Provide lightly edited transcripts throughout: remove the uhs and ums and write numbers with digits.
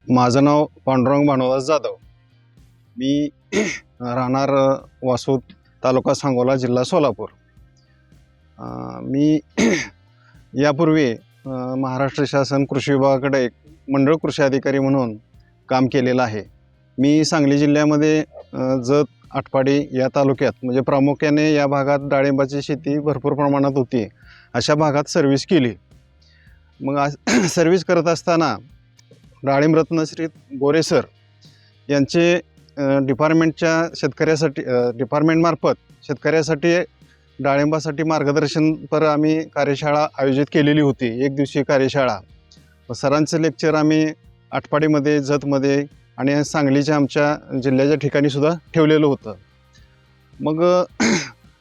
माझं नाव पांडुरंग भानुदास जाधव. मी राहणार वासोद, तालुका सांगोला, जिल्हा सोलापूर. मी यापूर्वी महाराष्ट्र शासन कृषी विभागाकडे एक मंडळ कृषी अधिकारी म्हणून काम केलेलं आहे. मी सांगली जिल्ह्यामध्ये जत, आटपाडी या तालुक्यात म्हणजे प्रामुख्याने या भागात डाळिंबाची शेती भरपूर प्रमाणात होती, अशा भागात सर्व्हिस केली. मग सर्व्हिस करत असताना डाळिंब रत्न श्री गोरे सर यांचे डिपार्टमेंटच्या शेतकऱ्यासाठी डिपार्टमेंटमार्फत शेतकऱ्यासाठी डाळिंबासाठी मार्गदर्शनपर आम्ही कार्यशाळा आयोजित केलेली होती. एक दिवसीय कार्यशाळा. सरांचं लेक्चर आम्ही आटपाडीमध्ये, जतमध्ये आणि सांगलीच्या आमच्या जिल्ह्याच्या ठिकाणीसुद्धा ठेवलेलं होतं. मग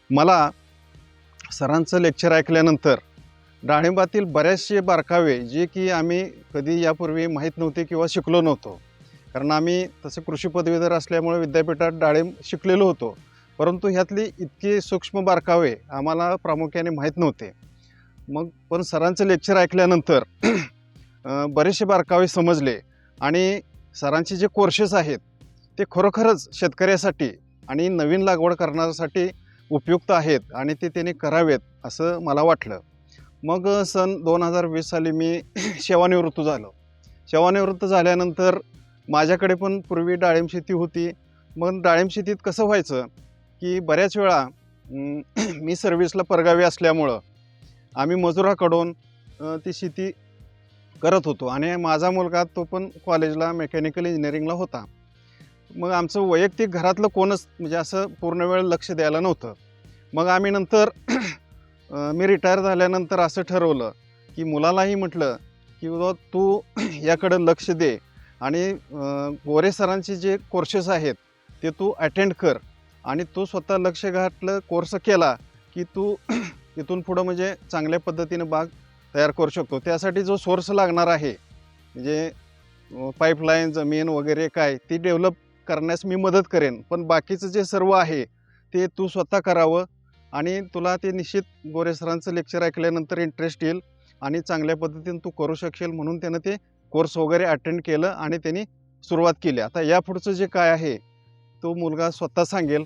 मला सरांचं लेक्चर ऐकल्यानंतर डाळिंबातील बरेचसे बारकावे जे की आम्ही कधी यापूर्वी माहीत नव्हते किंवा शिकलो नव्हतो, कारण आम्ही तसे कृषी पदवीधर असल्यामुळे विद्यापीठात डाळिंब शिकलेलो होतो, परंतु ह्यातली इतके सूक्ष्म बारकावे आम्हाला प्रामुख्याने माहीत नव्हते. मग पण सरांचं लेक्चर ऐकल्यानंतर बरेचसे बारकावे समजले आणि सरांचे जे कोर्सेस आहेत ते खरोखरच शेतकऱ्यासाठी आणि नवीन लागवड करण्यासाठी उपयुक्त आहेत आणि ते त्याने करावेत असं मला वाटलं. मग सन 2020 साली मी सेवानिवृत्त झालो. सेवानिवृत्त झाल्यानंतर माझ्याकडे पण पूर्वी डाळिंब शेती होती. मग डाळिंब शेतीत कसं व्हायचं की बऱ्याच वेळा मी सर्व्हिसला परगावी असल्यामुळं आम्ही मजुराकडून ती शेती करत होतो आणि माझा मुलगा तो पण कॉलेजला मेकॅनिकल इंजिनिअरिंगला होता. मग आमचं वैयक्तिक घरातलं कोणच म्हणजे असं पूर्ण वेळ लक्ष द्यायला नव्हतं. मग आम्ही नंतर मी रिटायर झाल्यानंतर असं ठरवलं की मुलालाही म्हटलं की बाबा तू याकडं लक्ष दे आणि गोरे सरांचे जे कोर्सेस आहेत ते तू अटेंड कर आणि तू स्वतः लक्ष घातलं, कोर्स केला की तू इथून पुढं म्हणजे चांगल्या पद्धतीनं बाग तयार करू शकतो. त्यासाठी जो सोर्स लागणार आहे म्हणजे पाईपलाईन, जमीन वगैरे काय ती डेव्हलप करण्यास मी मदत करेन, पण बाकीचं जे सर्व आहे ते तू स्वतः करावं आणि तुला ते निश्चित गोरे सरांचं लेक्चर ऐकल्यानंतर इंटरेस्ट येईल आणि चांगल्या पद्धतीने तू करू शकशील, म्हणून त्यानं ते कोर्स वगैरे अटेंड केलं आणि त्यांनी सुरुवात केली. आता यापुढचं जे काय आहे तो मुलगा स्वतः सांगेल.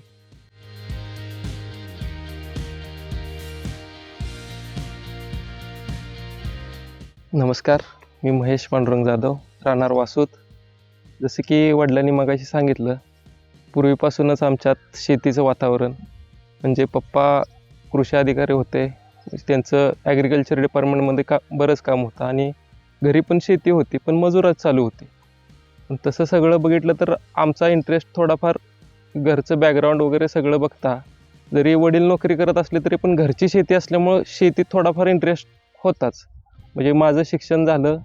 नमस्कार, मी महेश पांडुरंग जाधव, राहणार वासोद. जसं की वडिलांनी मगाशी सांगितलं, पूर्वीपासूनच आमच्यात शेतीचं वातावरण म्हणजे पप्पा कृषी अधिकारी होते, त्यांचं ॲग्रिकल्चर डिपार्टमेंटमध्ये बरंच काम होतं आणि घरी पण शेती होती, पण मजुरात चालू होती. पण तसं सगळं बघितलं तर आमचा इंटरेस्ट थोडाफार घरचं बॅकग्राऊंड वगैरे सगळं बघता, जरी वडील नोकरी करत असले तरी पण घरची शेती असल्यामुळं शेतीत थोडाफार इंटरेस्ट होताच. म्हणजे माझं शिक्षण झालं,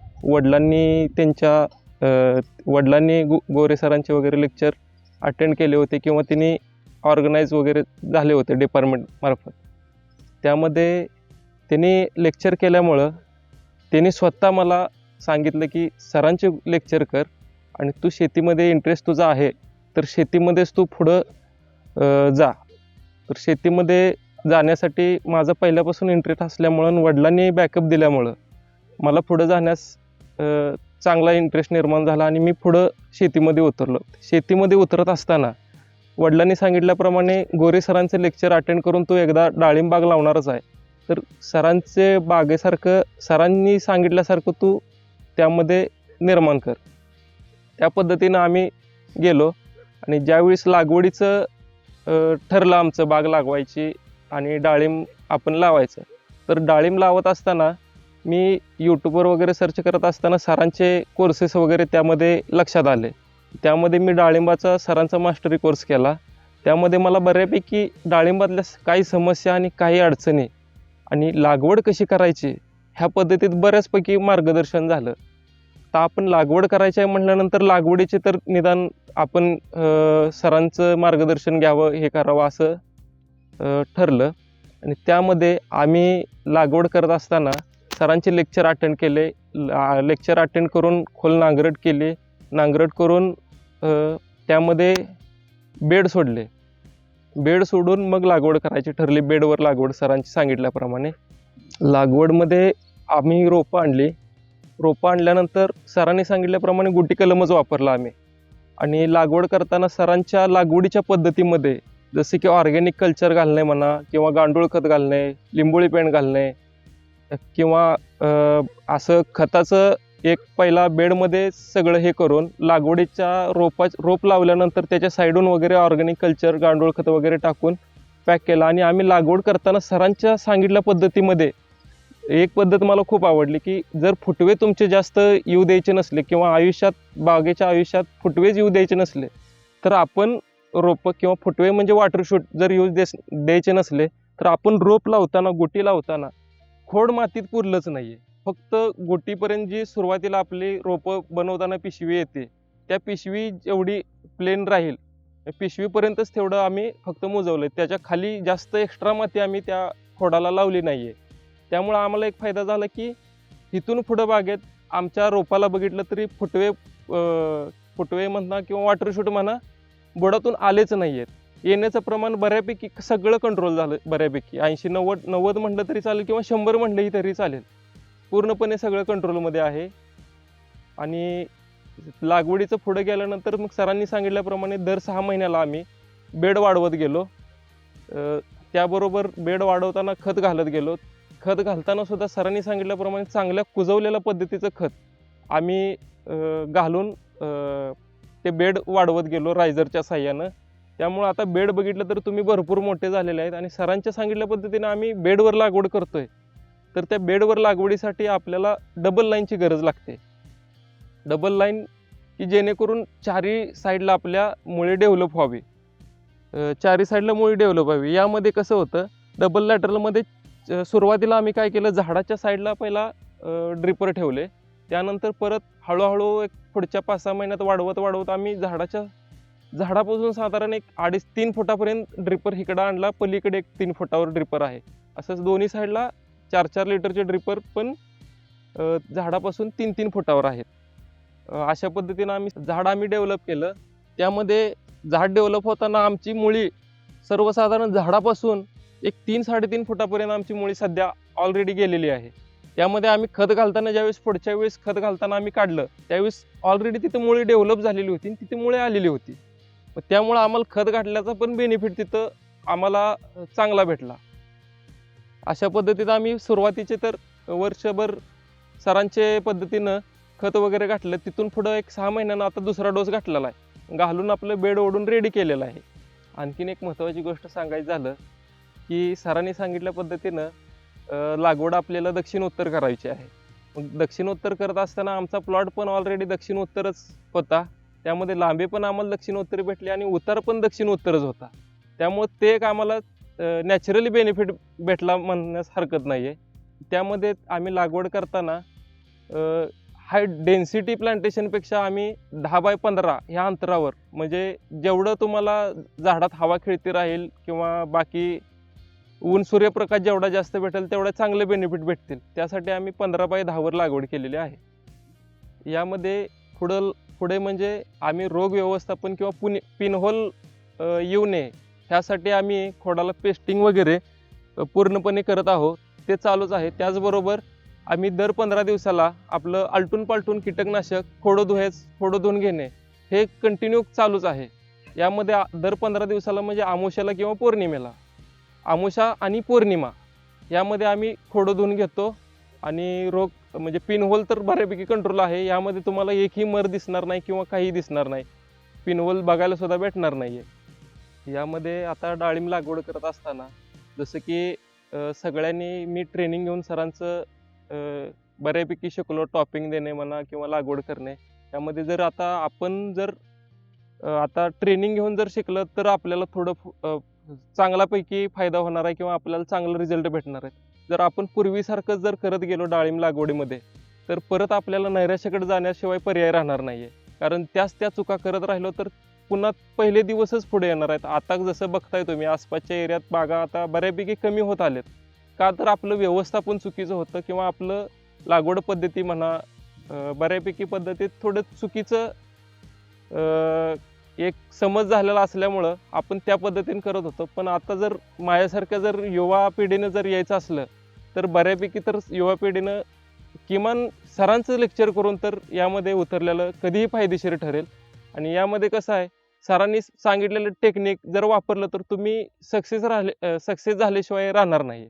वडिलांनी गोरे सरांचे वगैरे लेक्चर अटेंड केले होते किंवा त्यांनी ऑर्गनाईज वगैरे झाले होते डिपार्टमेंटमार्फत. त्यामध्ये त्यांनी लेक्चर केल्यामुळं त्यांनी स्वतः मला सांगितलं की सरांचे लेक्चर कर आणि तू शेतीमध्ये इंटरेस्ट तुझा आहे तर शेतीमध्येच तू पुढं जा. तर शेतीमध्ये जाण्यासाठी माझा पहिल्यापासून इंटरेस्ट असल्यामुळं वडिलांनी बॅकअप दिल्यामुळं मला पुढं जाण्यास चांगला इंटरेस्ट निर्माण झाला आणि मी पुढं शेतीमध्ये उतरलो. शेतीमध्ये उतरत असताना वडिलांनी सांगितल्याप्रमाणे गोरे सरांचं लेक्चर अटेंड करून तो एकदा डाळिंब बाग लावणारच आहे, तर सरांचे बागेसारखं सरांनी सांगितल्यासारखं तू त्यामध्ये निर्माण कर. त्या पद्धतीनं आम्ही गेलो आणि ज्यावेळेस लागवडीचं ठरलं आमचं बाग लागवायची आणि डाळिंब आपण लावायचं, तर डाळिंब लावत असताना मी यूट्यूबवर वगैरे सर्च करत असताना सरांचे कोर्सेस वगैरे त्यामध्ये लक्षात आले. त्यामध्ये मी डाळिंबाचा सरांचा मास्टरी कोर्स केला. त्यामध्ये मला बऱ्यापैकी डाळिंबातल्या काही समस्या आणि काही अडचणी आणि लागवड कशी करायची ह्या पद्धतीत बऱ्याचपैकी मार्गदर्शन झालं. तर आपण लागवड करायची आहे म्हटल्यानंतर लागवडीचे तर निदान आपण सरांचं मार्गदर्शन घ्यावं, हे करावं असं ठरलं आणि त्यामध्ये आम्ही लागवड करत असताना सरांचे लेक्चर अटेंड केले. लेक्चर अटेंड करून खोल नांगरट केली. नांगरट करून त्यामध्ये बेड सोडले. बेड सोडून मग लागवड करायची ठरली. बेडवर लागवड सरांची सांगितल्याप्रमाणे. लागवडमध्ये आम्ही रोपं आणली रोपं आणल्यानंतर सरांनी सांगितल्याप्रमाणे गुटी कलमच वापरला आम्ही. आणि लागवड करताना सरांच्या लागवडीच्या पद्धतीमध्ये जसे की ऑर्गॅनिक कल्चर घालणे म्हणा किंवा गांडूळ खत घालणे, लिंबोळी पेंड घालणे किंवा असं खताचं एक पहिला बेडमध्ये सगळं हे करून लागवडीच्या रोप लावल्यानंतर त्याच्या साईडून वगैरे ऑर्गॅनिक कल्चर गांडूळ खत वगैरे टाकून पॅक केला. आणि आम्ही लागवड करताना सरांच्या सांगितल्या पद्धतीमध्ये एक पद्धत मला खूप आवडली की जर फुटवे तुमचे जास्त येऊ द्यायचे नसले किंवा बागेच्या आयुष्यात फुटवेच येऊ द्यायचे नसले तर आपण रोपं किंवा फुटवे म्हणजे वॉटरशूट जर द्यायचे नसले तर आपण रोप लावताना गुटी लावताना खोड मातीत पुरलंच नाहीये. फक्त गुटीपर्यंत जी सुरुवातीला आपली रोपं बनवताना पिशवी येते त्या पिशवी जेवढी प्लेन राहील पिशवीपर्यंतच तेवढं आम्ही फक्त मुजवलंय. त्याच्या खाली जास्त एक्स्ट्रा माती आम्ही त्या खोडाला लावली नाहीये. त्यामुळं आम्हाला एक फायदा झाला की इथून पुढं बागेत आमच्या रोपाला बघितलं तरी फुटवे म्हणा किंवा वॉटरशूट म्हणा बुडातून आलेच नाही आहेत. येण्याचं प्रमाण बऱ्यापैकी सगळं कंट्रोल झालं. बऱ्यापैकी 80-90 म्हटलं तरी चालेल किंवा 100 म्हटलंही तरी चालेल. पूर्णपणे सगळं कंट्रोलमध्ये आहे. आणि लागवडीचं पुढं गेल्यानंतर मग सरांनी सांगितल्याप्रमाणे दर 6 महिन्याला आम्ही बेड वाढवत गेलो. त्याबरोबर बेड वाढवताना खत घालत गेलो. खत घालताना सुद्धा सरांनी सांगितल्याप्रमाणे चांगल्या कुजवलेल्या पद्धतीचं खत आम्ही घालून ते बेड वाढवत गेलो रायझरच्या साह्यानं. त्यामुळं आता बेड बघितलं तर तुम्ही भरपूर मोठे झालेले आहेत. आणि सरांच्या सांगितल्या पद्धतीनं आम्ही बेडवर लागवड करतोय. तर त्या बेडवर लागवडीसाठी आपल्याला डबल लाईनची गरज लागते. डबल लाईन की जेणेकरून चारी साईडला आपल्या मुळे डेव्हलप व्हावी. चारी साईडला मुळे डेव्हलप व्हावी. यामध्ये कसं होतं डबल लॅटरलमध्ये सुरुवातीला आम्ही काय केलं झाडाच्या साईडला पहिला ड्रिपर ठेवले. त्यानंतर परत हळूहळू एक पुढच्या 5-6 महिन्यात वाढवत आम्ही झाडापासून साधारण एक 2.5-3 फुटापर्यंत ड्रिपर इकडं आणला. पलीकडे एक 3 फुटावर ड्रिपर आहे. असंच दोन्ही साईडला 4-4 लिटरचे ड्रिपर पण झाडापासून 3-3 फुटावर आहेत. अशा पद्धतीनं झाड आम्ही डेव्हलप केलं. त्यामध्ये झाड डेव्हलप होताना आमची मुळी सर्वसाधारण झाडापासून एक 3-3.5 फुटापर्यंत आमची मुळी सध्या ऑलरेडी गेलेली आहे. त्यामध्ये आम्ही खत घालताना ज्यावेळेस पुढच्या वेळेस खत घालताना आम्ही काढलं त्यावेळेस ऑलरेडी तिथं मुळी डेव्हलप झालेली होती आणि तिथे मुळे आलेली होती. त्यामुळं आम्हाला खत घातल्याचा पण बेनिफिट तिथं आम्हाला चांगला भेटला. अशा पद्धतीनं आम्ही सुरुवातीचे तर वर्षभर सरांच्या पद्धतीनं खत वगैरे घातलं. तिथून पुढं एक 6 महिन्यानं आता दुसरा डोस घातलेला आहे. घालून आपलं बेड ओढून रेडी केलेलं आहे. आणखीन एक महत्त्वाची गोष्ट सांगायचं झालं की सरांनी सांगितल्या पद्धतीनं लागवड आपल्याला दक्षिण उत्तर करायची आहे. मग दक्षिण उत्तर करत असताना आमचा प्लॉट पण ऑलरेडी दक्षिण उत्तरच होता. त्यामध्ये लांबी पण आम्हाला दक्षिण उत्तरी भेटली आणि उतार पण दक्षिण उत्तरच होता. त्यामुळे ते एक आम्हाला नॅचरली बेनिफिट भेटला म्हणण्यास हरकत नाही आहे. त्यामध्ये आम्ही लागवड करताना हाय डेन्सिटी प्लांटेशनपेक्षा आम्ही 10x15 ह्या अंतरावर म्हणजे जेवढं तुम्हाला झाडात हवा खेळती राहील किंवा बाकी ऊन सूर्यप्रकाश जेवढा जास्त भेटेल तेवढा चांगले बेनिफिट भेटतील त्यासाठी आम्ही 15x10 लागवड केलेली आहे. यामध्ये पुढे म्हणजे आम्ही रोग व्यवस्थापन किंवा पिनहोल येऊ नये ह्यासाठी आम्ही खोडाला पेस्टिंग वगैरे पूर्णपणे करत आहोत. ते चालूच आहे. त्याचबरोबर आम्ही दर 15 दिवसाला आपलं आलटून पालटून कीटकनाशक खोडं धुवून घेणे हे कंटिन्यू चालूच आहे. यामध्ये दर 15 दिवसाला म्हणजे आमुष्याला किंवा पौर्णिमेला आमुषा आणि पौर्णिमा यामध्ये आम्ही खोडं धुवून घेतो. आणि रोग म्हणजे पिनहोल तर बऱ्यापैकी कंट्रोल आहे. यामध्ये तुम्हाला एकही मर दिसणार नाही किंवा काही दिसणार नाही. पिनहोल बघायला सुद्धा भेटणार नाही आहे. यामध्ये आता डाळिंब लागवड करत असताना जसं की सगळ्यांनी मी ट्रेनिंग घेऊन सरांचं बऱ्यापैकी शिकलो. टॉपिंग देणे म्हणा किंवा लागवड करणे. त्यामध्ये जर आता ट्रेनिंग घेऊन जर शिकलं तर आपल्याला थोडं चांगल्यापैकी फायदा होणार आहे किंवा आपल्याला चांगला रिझल्ट भेटणार आहे. जर आपण पूर्वीसारखंच जर करत गेलो डाळिंब लागवडीमध्ये तर परत आपल्याला नैराश्याकडे जाण्याशिवाय पर्याय राहणार नाही आहे. कारण त्या चुका करत राहिलो तर पुन्हा पहिले दिवसच पुढे येणार आहेत. आता जसं बघताय तुम्ही आसपासच्या एरियात बागा आता बऱ्यापैकी कमी होत आलेत. का तर आपलं व्यवस्थापन चुकीचं होतं किंवा आपलं लागवड पद्धती म्हणा बऱ्यापैकी पद्धतीत थोडं चुकीचं एक समज झालेला असल्यामुळं आपण त्या पद्धतीने करत होतो. पण आता जर माझ्यासारख्या जर युवा पिढीनं जर यायचं असलं तर बऱ्यापैकी तर युवा पिढीनं किमान सरांचं लेक्चर करून तर यामध्ये उतरलेलं कधीही फायदेशीर ठरेल. आणि यामध्ये कसं आहे, सरांनी सांगितलेलं टेक्निक जर वापरलं तर तुम्ही सक्सेस झाल्याशिवाय राहणार नाही.